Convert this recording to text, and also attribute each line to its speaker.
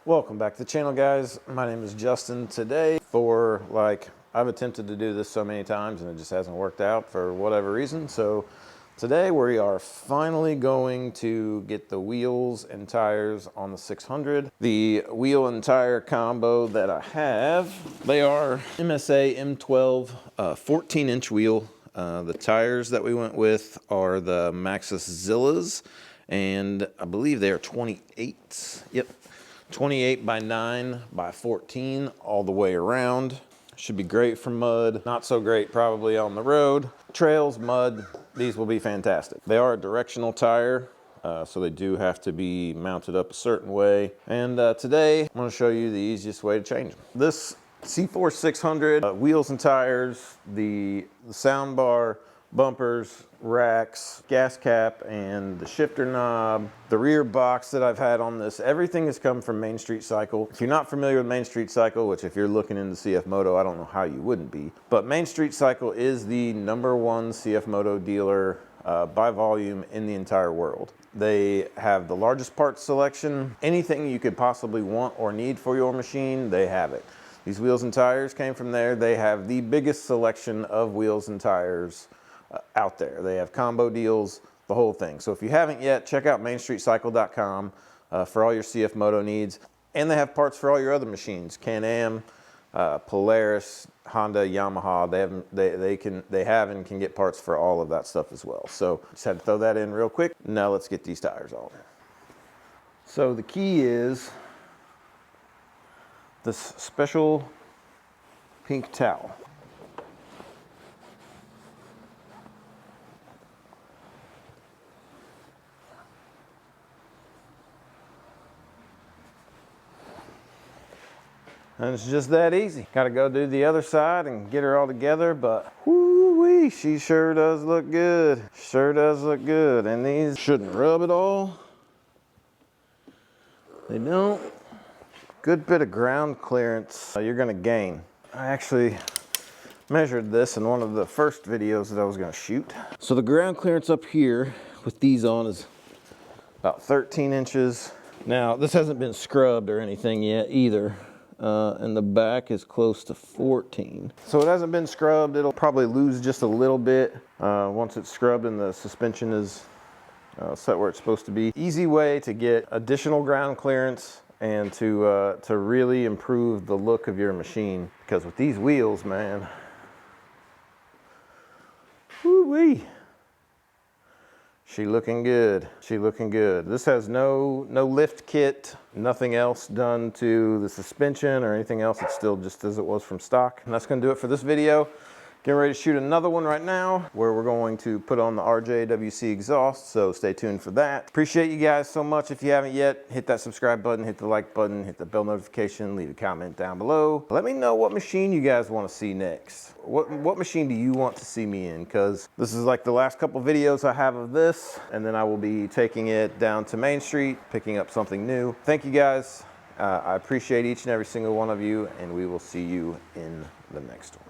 Speaker 1: Welcome back to the channel, guys. My name is Justin. Today, I've attempted to do this so many times and it just hasn't worked out for whatever reason. So today we are finally going to get the wheels and tires on the 600. The wheel and tire combo that I have, they are MSA M12 14-inch wheel. The tires that we went with are the Maxxis Zillas, and I believe they are 28. Yep. 28 by 9 by 14 all the way around. Should be great for mud, not so great probably on the road. Trails, mud, these will be fantastic. They are a directional tire, so they do have to be mounted up a certain way. And today, I'm gonna show you the easiest way to change them. This CForce 600, wheels and tires, the sound bar, bumpers, racks, gas cap, and the shifter knob, the rear box that I've had on this, everything has come from Main Street Cycle. If you're not familiar with Main Street Cycle, which if you're looking into CFMoto, I don't know how you wouldn't be, but Main Street Cycle is the #1 CFMoto dealer by volume in the entire world. They have the largest parts selection. Anything you could possibly want or need for your machine, they have it. These wheels and tires came from there. They have the biggest selection of wheels and tires out there. They have combo deals, the whole thing. So if you haven't yet, check out mainstreetcycle.com for all your CFMoto needs. And they have parts for all your other machines, Can-Am, Polaris, Honda, Yamaha. They have and can get parts for all of that stuff as well. So just had to throw that in real quick. Now let's get these tires on. So the key is this special pink towel. And it's just that easy. Got to go do the other side and get her all together, but whoo-wee, she sure does look good. Sure does look good. And these shouldn't rub at all. They don't. Good bit of ground clearance you're gonna gain. I actually measured this in one of the first videos that I was gonna shoot. So the ground clearance up here with these on is about 13 inches. Now, this hasn't been scrubbed or anything yet either. And the back is close to 14. So it hasn't been scrubbed. It'll probably lose just a little bit once it's scrubbed and the suspension is set where it's supposed to be. Easy way to get additional ground clearance and to really improve the look of your machine. Because with these wheels, man, woo-wee. She looking good. She looking good. This has no lift kit, nothing else done to the suspension or anything else. It's still just as it was from stock. And that's gonna do it for this video. Getting ready to shoot another one right now where we're going to put on the RJWC exhaust, so stay tuned for that. Appreciate you guys so much. If you haven't yet, hit that subscribe button, hit the like button, hit the bell notification, leave a comment down below. Let me know what machine you guys want to see next. What machine do you want to see me in? Because this is like the last couple videos I have of this, and then I will be taking it down to Main Street, picking up something new. Thank you guys. I appreciate each and every single one of you, and we will see you in the next one.